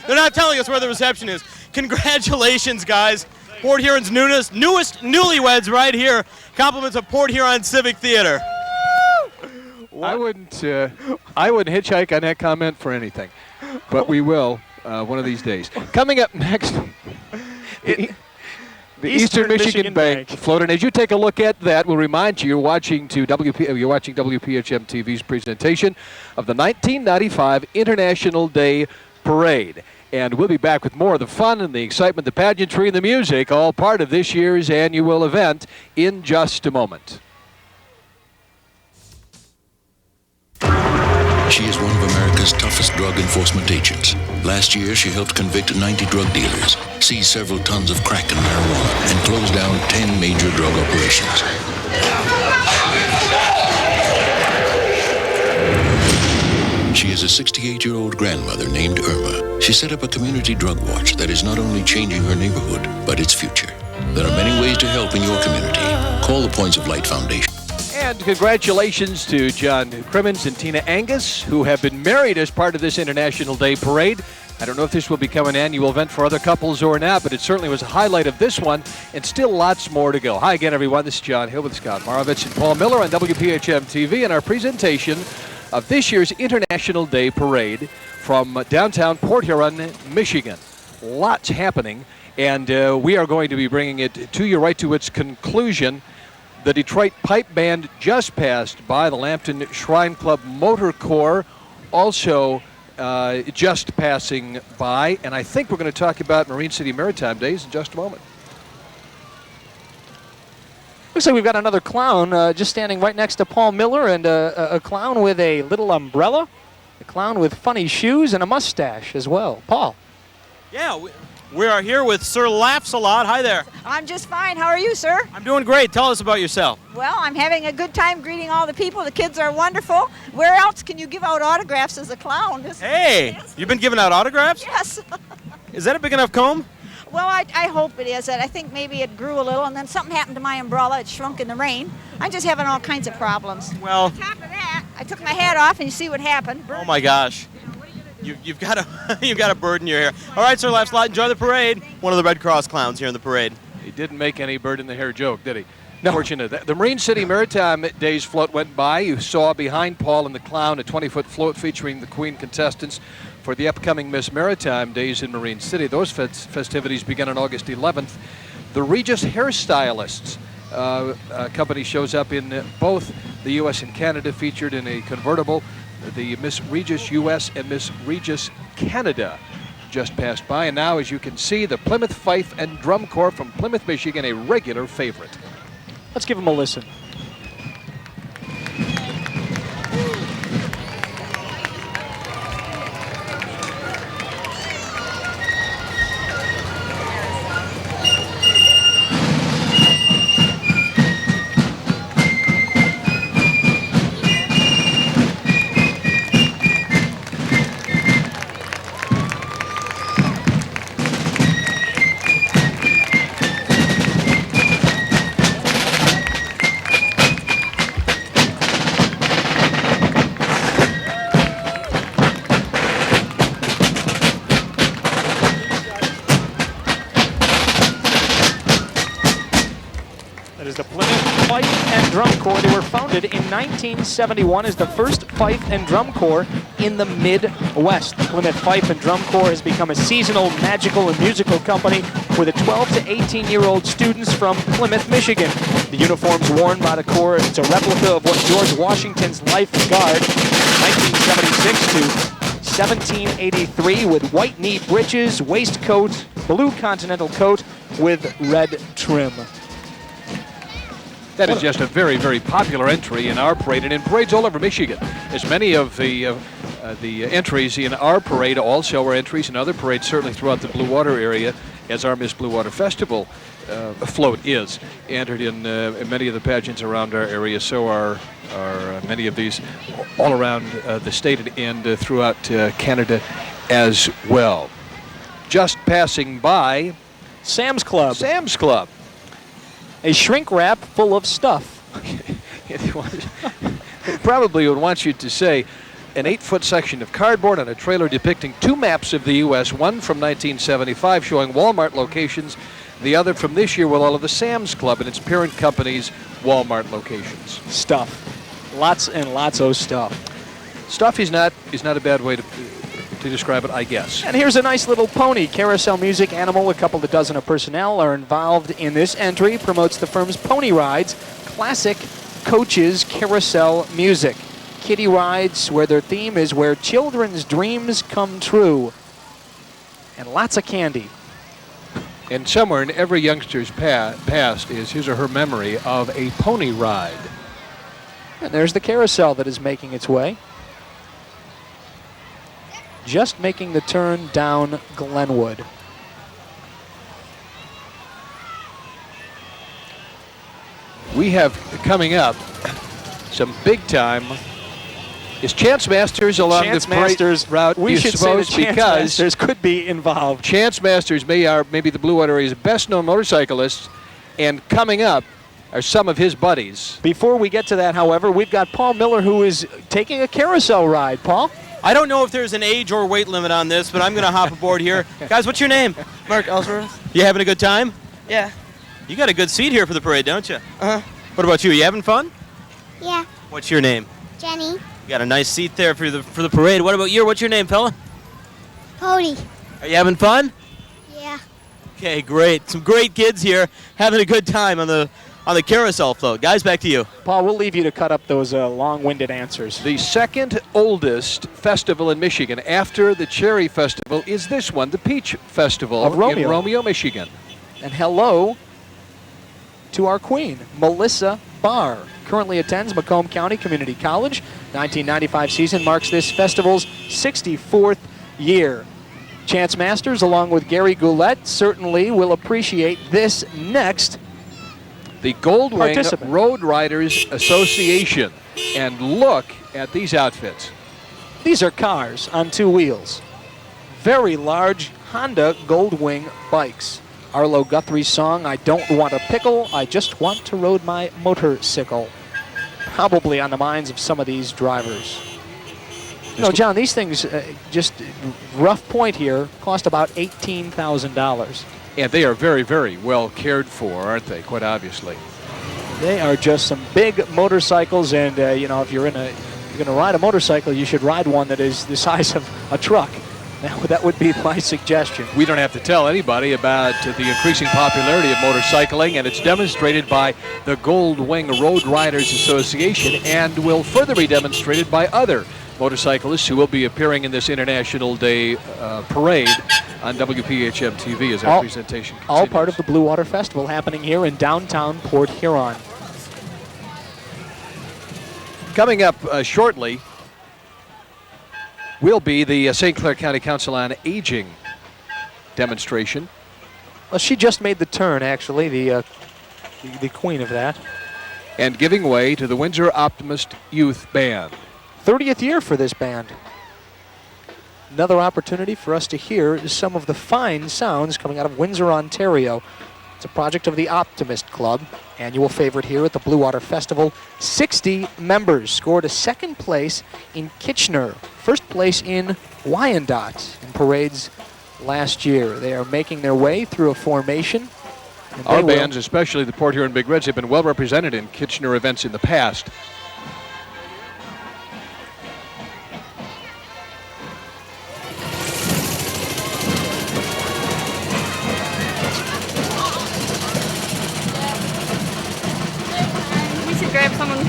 They're not telling us where the reception is. Congratulations, guys. Port Huron's newest newlyweds right here. Compliments of Port Huron Civic Theater. I wouldn't hitchhike on that comment for anything, but we will one of these days. Coming up next, the Eastern Michigan Bank float. And as you take a look at that, we'll remind you you're watching WPHM TV's presentation of the 1995 International Day Parade. And we'll be back with more of the fun and the excitement, the pageantry, and the music, all part of this year's annual event in just a moment. She is one of America's toughest drug enforcement agents. Last year, she helped convict 90 drug dealers, seize several tons of crack and marijuana, and close down 10 major drug operations. She is a 68-year-old grandmother named Irma. She set up a community drug watch that is not only changing her neighborhood, but its future. There are many ways to help in your community. Call the Points of Light Foundation. And congratulations to John Crimmins and Tina Angus, who have been married as part of this International Day Parade. I don't know if this will become an annual event for other couples or not, but it certainly was a highlight of this one, and still lots more to go. Hi again, everyone. This is John Hill with Scott Marovich and Paul Miller on WPHM TV and our presentation of this year's International Day Parade from downtown Port Huron, Michigan. Lots happening, and we are going to be bringing it to you right to its conclusion. The Detroit Pipe Band just passed by. The Lambton Shrine Club Motor Corps also just passing by. And I think we're going to talk about Marine City Maritime Days in just a moment. Looks like we've got another clown just standing right next to Paul Miller, and a clown with a little umbrella, a clown with funny shoes, and a mustache as well. Paul. Yeah, we are here with Sir Laughs-A-Lot. Hi there. I'm just fine. How are you, sir? I'm doing great. Tell us about yourself. Well, I'm having a good time greeting all the people. The kids are wonderful. Where else can you give out autographs as a clown? Hey, you've been giving out autographs? Yes. Is that a big enough comb? Well, I hope it is. I think maybe it grew a little, and then something happened to my umbrella. It shrunk in the rain. I'm just having all kinds of problems. Well, on top of that, I took my hat off, and you see what happened. Oh my gosh. You've got a bird in your hair. All right, Sir Laughs-A-Lot, enjoy the parade. One of the Red Cross clowns here in the parade. He didn't make any bird in the hair joke, did he? No. Fortunate. The Marine City Maritime Days float went by. You saw behind Paul and the clown a 20-foot float featuring the Queen contestants for the upcoming Miss Maritime Days in Marine City. Those festivities begin on August 11th. The Regis Hairstylists company shows up in both the U.S. and Canada, featured in a convertible. The Miss Regis U.S. and Miss Regis Canada just passed by. And now, as you can see, the Plymouth Fife and Drum Corps from Plymouth, Michigan, a regular favorite. Let's give them a listen. Drum Corps. They were founded in 1971 as the first fife and drum corps in the Midwest. The Plymouth Fife and Drum Corps has become a seasonal, magical, and musical company with 12 to 18-year-old students from Plymouth, Michigan. The uniforms worn by the Corps, it's a replica of what George Washington's Life Guard, 1976 to 1783, with white knee breeches, waistcoat, blue continental coat with red trim. That is just a very, very popular entry in our parade and in parades all over Michigan. As many of the entries in our parade also are entries in other parades, certainly throughout the Blue Water area, as our Miss Blue Water Festival float is entered in many of the pageants around our area. So are many of these all around the state and throughout Canada as well. Just passing by Sam's Club. Sam's Club. A shrink wrap full of stuff. It probably would want you to say an 8-foot section of cardboard on a trailer depicting 2 maps of the U.S., one from 1975 showing Walmart locations, the other from this year with all of the Sam's Club and its parent company's Walmart locations. Stuff. Lots and lots of stuff. Stuff is not a bad way to describe it, I guess. And here's a nice little pony. Carousel Music Animal, a couple of dozen of personnel are involved in this entry. Promotes the firm's pony rides, classic coaches, carousel music. Kiddie rides where their theme is where children's dreams come true. And lots of candy. And somewhere in every youngster's past is his or her memory of a pony ride. And there's the carousel that is making its way. Just making the turn down Glenwood. We have coming up some big time. Is Chance Masters along Chance the parade Masters route? We you should say suppose, that Chance because Masters could be involved. Chance Masters maybe the Blue Water area's best-known motorcyclists, and coming up are some of his buddies. Before we get to that, however, we've got Paul Miller, who is taking a carousel ride. Paul? I don't know if there's an age or weight limit on this, but I'm going to hop aboard here. Guys, what's your name? Mark Ellsworth. You having a good time? Yeah. You got a good seat here for the parade, don't you? Uh-huh. What about you? You having fun? Yeah, What's your name? Jenny. You got a nice seat there for the parade. What about you? What's your name, fella? Cody. Are you having fun? Yeah. Okay, great. Some great kids here having a good time on the carousel float. Guys, back to you. Paul, we'll leave you to cut up those long-winded answers. The second oldest festival in Michigan after the Cherry Festival is this one, the Peach Festival Of Romeo. in Romeo, Michigan. And hello to our queen, Melissa Barr. Currently attends Macomb County Community College. 1995 season marks this festival's 64th year. Chance Masters, along with Gary Goulet, certainly will appreciate this next The Goldwing participant. Road Riders Association. And look at these outfits. These are cars on 2 wheels. Very large Honda Goldwing bikes. Arlo Guthrie's song, I Don't Want a Pickle, I Just Want to Ride My Motorcycle. Probably on the minds of some of these drivers. You know, John, these things, just rough point here, cost about $18,000. And they are very, very well cared for, aren't they? Quite obviously. They are just some big motorcycles, and you know, if you're going to ride a motorcycle, you should ride one that is the size of a truck. That would be my suggestion. We don't have to tell anybody about the increasing popularity of motorcycling, and it's demonstrated by the Goldwing Road Riders Association and will further be demonstrated by other motorcyclists who will be appearing in this International Day parade on WPHM TV as our presentation continues. All part of the Blue Water Festival happening here in downtown Port Huron. Coming up shortly will be the St. Clair County Council on Aging demonstration. Well, she just made the turn, actually, the queen of that. And giving way to the Windsor Optimist Youth Band. 30th year for this band. Another opportunity for us to hear some of the fine sounds coming out of Windsor, Ontario. It's a project of the Optimist Club, annual favorite here at the Blue Water Festival. 60 members scored a second place in Kitchener, first place in Wyandotte in parades last year. They are making their way through a formation And Our they will. bands, especially the Port Huron Big Reds, have been well represented in Kitchener events in the past. We should grab someone.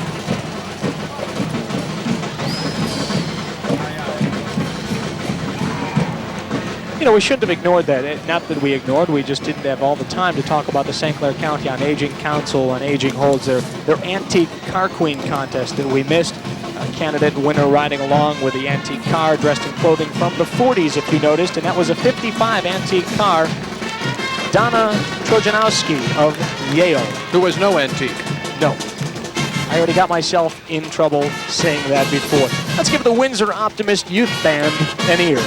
You know, we shouldn't have ignored that. Not that we ignored, we just didn't have all the time to talk about the St. Clair County on Aging Council and Aging Holds, their antique car queen contest that we missed. A candidate winner riding along with the antique car dressed in clothing from the 40s, if you noticed, and that was a 55 antique car. Donna Trojanowski of Yale. There was no antique. No. I already got myself in trouble saying that before. Let's give the Windsor Optimist Youth Band an ear.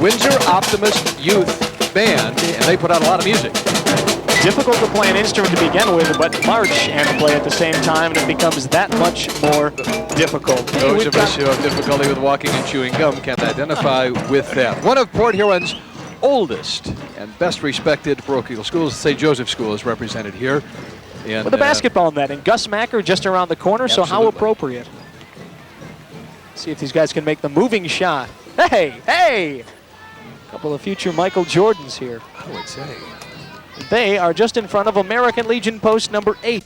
Windsor Optimist Youth Band, and they put out a lot of music. Difficult to play an instrument to begin with, but march and play at the same time, and it becomes that much more difficult. Those of us who have difficulty with walking and chewing gum can identify with that. One of Port Huron's oldest and best respected parochial schools, St. Joseph School, is represented here. And, with a basketball net, and Gus Macker just around the corner, so how appropriate. See if these guys can make the moving shot. Hey, hey! Couple of future Michael Jordans here. I would say. They are just in front of American Legion post number 8.